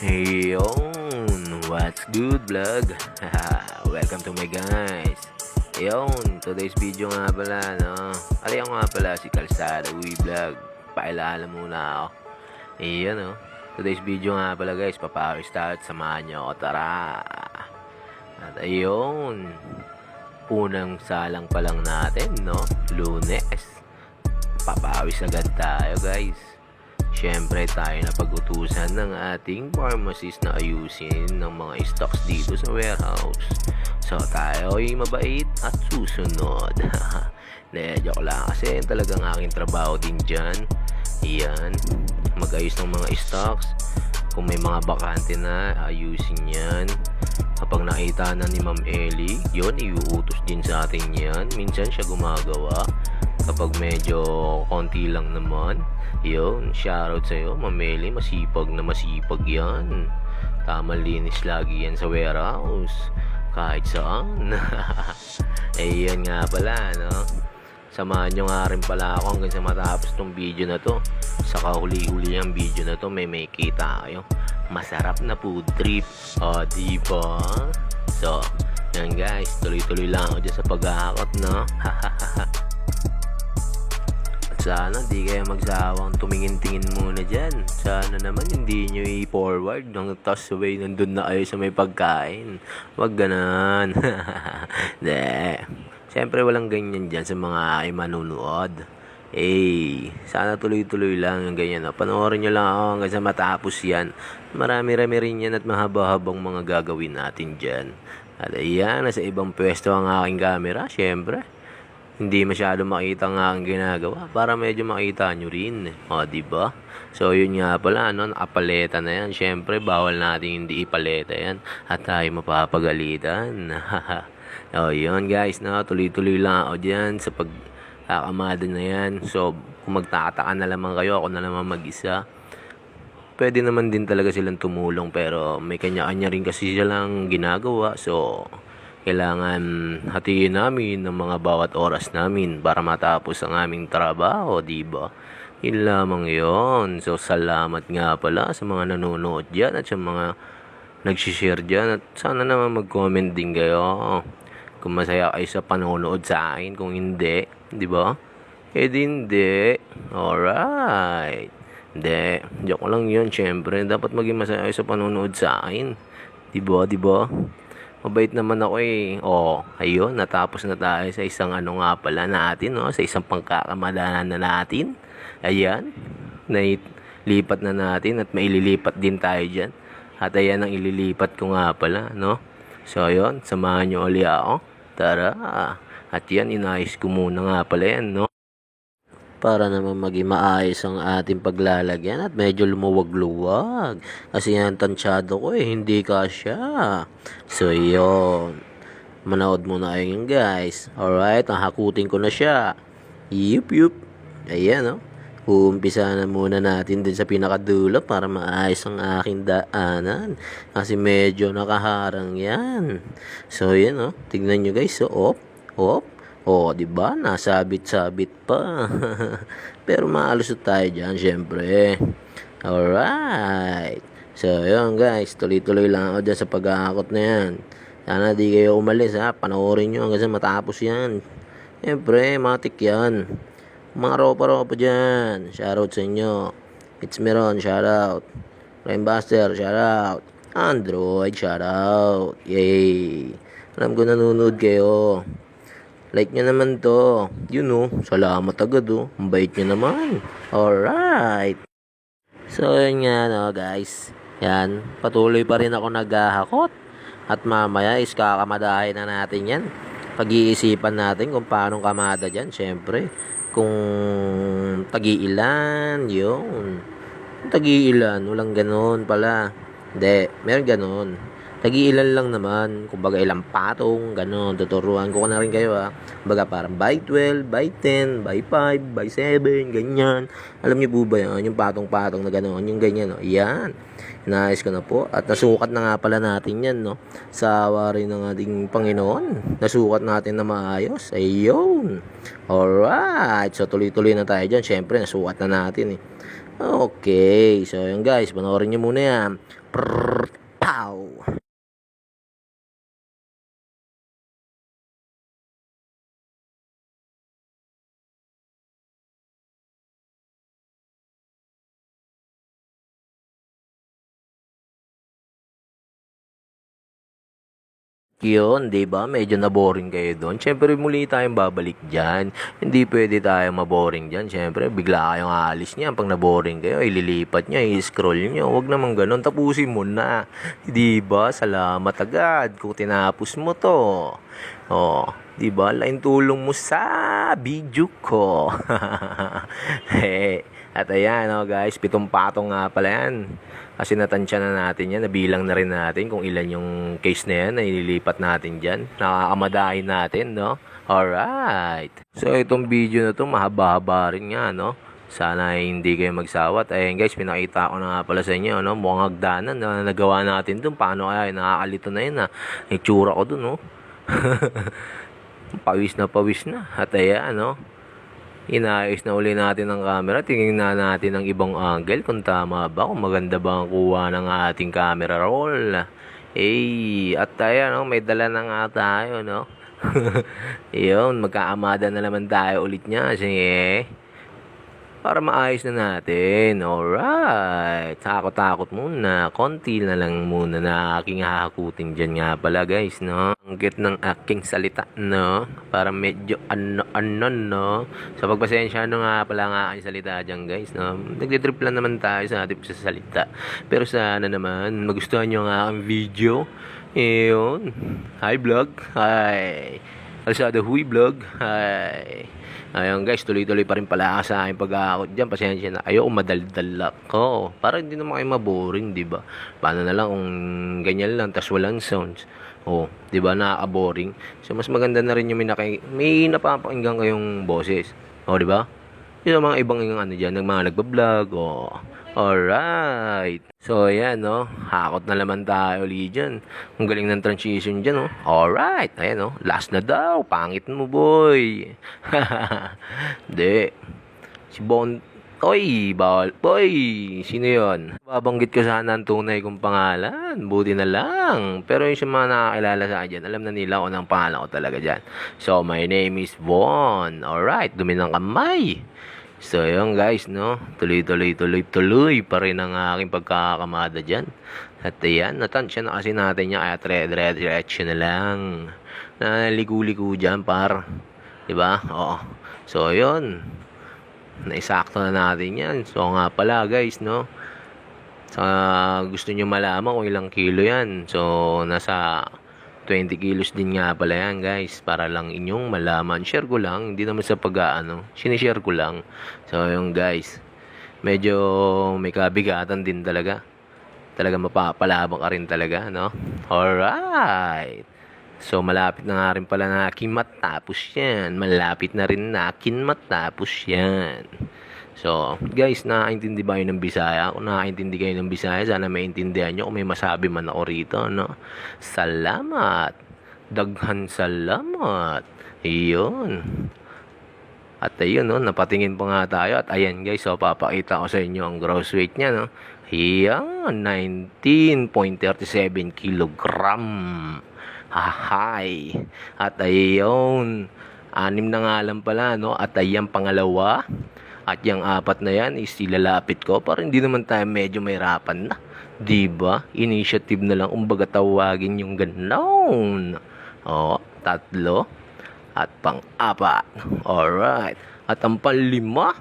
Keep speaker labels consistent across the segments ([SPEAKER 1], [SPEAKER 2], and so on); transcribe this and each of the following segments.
[SPEAKER 1] Ayun, what's good vlog? Welcome to my guys. Ayun, today's video nga pala, no? Aliyan nga pala si Kalsada Uy Vlog. Pakilala muna ako. Ayun, no? Today's video nga pala guys, papawis tayo at samahan nyo ako. Tara! At ayun, unang salang pa lang natin, no? Lunes. Papawis agad tayo guys. Siyempre tayo na pag-utusan ng ating pharmacist na ayusin ng mga stocks dito sa warehouse. So tayo ay mabait at susunod. Joke lang kasi talagang aking trabaho din dyan. Iyan, mag-ayos ng mga stocks. Kung may mga bakante na, ayusin yan. Kapag nakita na ni Ma'am Ellie, yun, iuutos din sa atin yan. Minsan siya gumagawa. Kapag medyo konti lang naman, yun, shoutout sa'yo, Ma'am Ellie, masipag na masipag yan. Tamang linis lagi yan sa warehouse. Kahit saan. Eh, yan nga pala, no? Samahan nyo nga rin pala ako hanggang sa matapos tong video na to. Saka huli-huli ang video na to, may kita kayo. Masarap na food trip. O, diba? So, yan guys, tuloy-tuloy lang ako dyan sa pag-aakot, no? Sana di kayo magsawang tumingin-tingin muna dyan. Sana naman hindi nyo i-forward ng toss away nandun na kayo sa may pagkain. Wag ganan. De. Siyempre walang ganyan dyan sa mga ay manunood. Sana tuloy-tuloy lang yung ganyan. Panoorin nyo lang ako hanggang sa matapos yan. Marami-rami rin yan at mahaba-habang mga gagawin natin dyan. At ayan, nasa ibang pwesto ang aking camera. Siyempre hindi masyado makita ang aking ginagawa para medyo makita nyo rin. O, diba? So, yun nga pala, no? Nakapaleta na yan. Siyempre, bawal natin hindi ipaleta yan. At tayo mapapagalitan. O, yun guys, no? Tuloy-tuloy lang ako dyan sa pagkakamada na yan. So, kung magtataka na lamang kayo, ako na naman mag-isa. Pwede naman din talaga silang tumulong pero may kanya-kanya rin kasi silang ginagawa. So, kailangan hatiin namin ng mga bawat oras namin para matapos ang aming trabaho, diba? Yun lamang yun. So, salamat nga pala sa mga nanonood dyan at sa mga nagsishare dyan. At sana naman mag-comment din kayo kung masaya kayo sa panonood sa akin. Kung hindi, diba? Eh, hindi. Alright. Hindi. Joke lang yun, syempre. Dapat maging masaya kayo sa panonood sa akin. Diba? Diba? Mabait naman ako eh. O, ayun, natapos na tayo sa isang ano nga pala natin, no? Sa isang pangkakamalanan na natin. Ayan, nailipat na natin at maililipat din tayo dyan. At ayan ang ililipat ko nga pala, no? So, ayun, samahan nyo ulit ako. Tara. At yan, inayos ko muna nga pala yan, no? Para naman maging maayos ang ating paglalagyan at medyo lumuwag-luwag. Kasi yan tansyado ko eh, hindi kasya. So yun, manood muna kayo yun guys. Alright, hakutin ko na siya. Yup. Ayan o. Uumpisa na muna natin din sa pinakadulo para maayos ang aking daanan. Kasi medyo nakaharang yan. So yan o, tignan nyo guys. So, op. Oh, 'di ba? Nasabit-sabit pa. Pero maalusot tayo diyan, syempre. Alright. So, yun guys, tuloy-tuloy lang ako dyan sa pag-aakot na yan. Sana di kayo umalis ha. Panoorin nyo hanggang sa matapos yan. Syempre, matik yan. Mga ropa-ropa dyan. Shoutout sa inyo. It's Meron, shoutout. Rainbuster, shoutout. Android, shoutout. Yay. Alam ko nanonood kayo. Like nyo naman to. Yun o. Salamat agad o. Ang bait nyo naman. Alright. So yun nga no guys. Yan. Patuloy pa rin ako naghahakot. At mamaya is kakamadahin na natin yan. Pag-iisipan natin kung paano kamada dyan. Siyempre. Kung tagi-ilan. Yun. Kung tagi-ilan. Walang ganon pala. Hindi. Meron ganon. Tagi-ilan lang naman, kumbaga ilang patong, gano'n, tuturuan ko na rin kayo kumbaga parang by 12, by 10, by 5, by 7, ganyan. Alam niyo po ba yan, yung patong-patong na gano'n, yung ganyan, no? Yan, inaayos ko na po, at nasukat na nga pala natin yan, no? Sa awa rin ng ating Panginoon, nasukat natin na maayos, ayun. Alright, so tuloy-tuloy na tayo dyan, syempre nasukat na natin Okay, so yun guys, panoorin nyo muna yan. Prrrr, pow! Yun, 'di ba? Medyo na-boring kayo doon. Siyempre muli tayong babalik diyan. Hindi pwede tayo maboring diyan. Siyempre bigla kayong aalis niyan pag na-boring kayo, ililipat niyo, i-scroll niyo. Huwag naman ganoon. Tapusin mo na. 'Di ba? Salamat agad kung tinapos mo 'to. Oh, 'di ba? Lain tulong mo sa video ko. At ayan, oh guys, 7 patong nga pala yan. Kasi natansya na natin yan, nabilang na rin natin kung ilan yung case na yan na ililipat natin dyan. Nakakamadahin natin, no? Alright. So, itong video na to mahaba-haba rin nga, no? Sana ay hindi kayo magsawa. At ayan guys, pinakita ko na nga pala sa inyo, no? Mukhang hagdanan na nagawa natin dun. Paano kaya? Nakakalito na yun, ha? Itsura ko dun, no? Pawis na. At ayan, no? Inayos na uli natin ang camera. Tingnan natin ang ibang angle kung tama ba, kung maganda ba ang kuha ng ating camera roll. At tayo, no, may dala na nga tayo, no. Yun, magkaamada na naman tayo ulit niya. Sige, para maayos na natin. Alright. Takot-takot muna. Konti na lang muna na aking hahakutin dyan nga pala guys, no? Ang cute ng aking salita, no? Para medyo ano, no? So, pagpasensya nga pala ang aking salita dyan guys, no? Nagtitrip lang naman tayo sa ating salita. Pero sana naman, magustuhan nyo ang aking video. Yun. Hi vlog. Hi. Kalsada Huy Vlog. Hi. Ayun guys, tuloy-tuloy pa rin pala sa aking pag-aakot dyan. Pasensya na. Ayoko madaldal ako. Para hindi naman kayo maboring, di ba? Paano na lang kung ganyan lang, tas walang sounds. Oh, di ba? Nakaka-boring. So, mas maganda na rin yung may napapakinggan kayong boses. Oh, di ba? Yung mga ibang ano dyan, mga nagbablog. Oh. Alright. So, ayan, no. Hakot na naman tayo ulit dyan. Ang galing ng transition dyan, no. Alright. Ayan, no. Last na daw. Pangit mo, boy. Hindi. Si Bon. Oy, bawal. Boy, sino yon? Babanggit ko sana ang tunay kong pangalan. Buti na lang. Pero yung mga nakakilala sa akin, alam na nila kung anong pangalan ko talaga dyan. So, my name is Bon. Alright. Dumi ng kamay. So, yun guys, no? Tuloy pa rin ang aking pagkakamada dyan. At ayan, natansya na kasi natin niya, kaya diretso na lang. Naligo-ligo dyan, par. Diba? Oo. So, yun. Naisakto na natin yan. So, nga pala guys, no? Gusto nyo malaman kung ilang kilo yan. So, nasa 20 kilos din nga pala yan guys, para lang inyong malaman. Share ko lang, hindi naman sa sinishare ko lang. So yung guys, medyo may kabigatan din talaga mapapalabang ka rin talaga, no? Alright. So malapit na nga rin pala na akin matapos yan. So, guys, nakakaintindi ba kayo ng Bisaya? Kung nakakaintindi kayo ng Bisaya, sana maintindihan nyo kung may masabi man ako rito, no? Salamat! Daghan salamat! Iyon. At ayun, no? Napatingin pa nga tayo. At ayan, guys, so, papakita ko sa inyo ang gross weight niya, no? Iyan, 19.37 kilogram. Hahay! At ayun, 6 na nga lang pala, no? At ayan, pangalawa. At yung 4 na yan is ilalapit ko para hindi naman tayo medyo mahirapan na. Diba? Initiative na lang. Umbaga tawagin yung ganon. O, 3. At pang-4. Alright. At ang pang-5.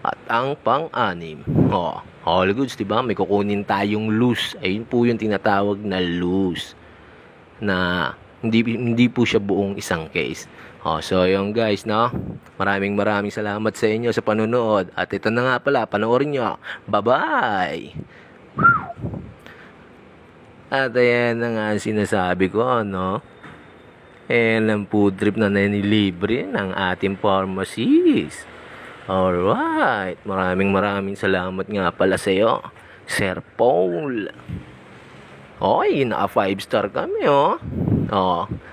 [SPEAKER 1] At ang pang-6. O, all goods, diba? May kukunin tayong loose. Ayun po yung tinatawag na loose. Na hindi po siya buong isang case. So yung guys, no? Maraming salamat sa inyo sa panonood. At ito na nga pala, panoorin nyo. Bye-bye! At ayan na nga sinasabi ko, no? Ayan ang food trip na nanilibre ng ating pharmacist. Alright. Maraming salamat nga pala sa iyo, Sir Paul. Oy, naka 5-star kami, oh.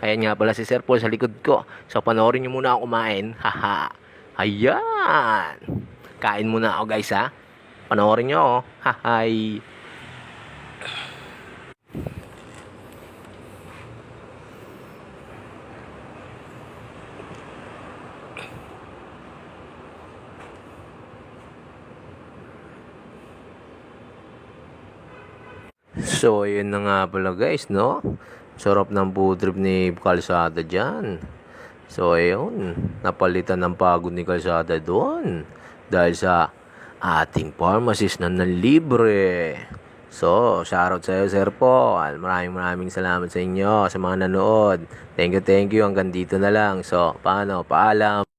[SPEAKER 1] Ayan nga pala si Sir Paul sa likod ko. So, panoorin nyo muna ako kumain. Haha. Ayan. Kain muna ako, guys, ha. Panoorin nyo, oh. Hahay! So, yun na nga pala guys, no? Sarap ng food trip ni Kalsada dyan. So, ayun. Napalitan ng pagod ni Kalsada doon. Dahil sa ating pharmacist na nalibre. So, shoutout sa iyo, Sir Paul. Maraming salamat sa inyo, sa mga nanood. Thank you. Hanggang dito na lang. So, paano? Paalam.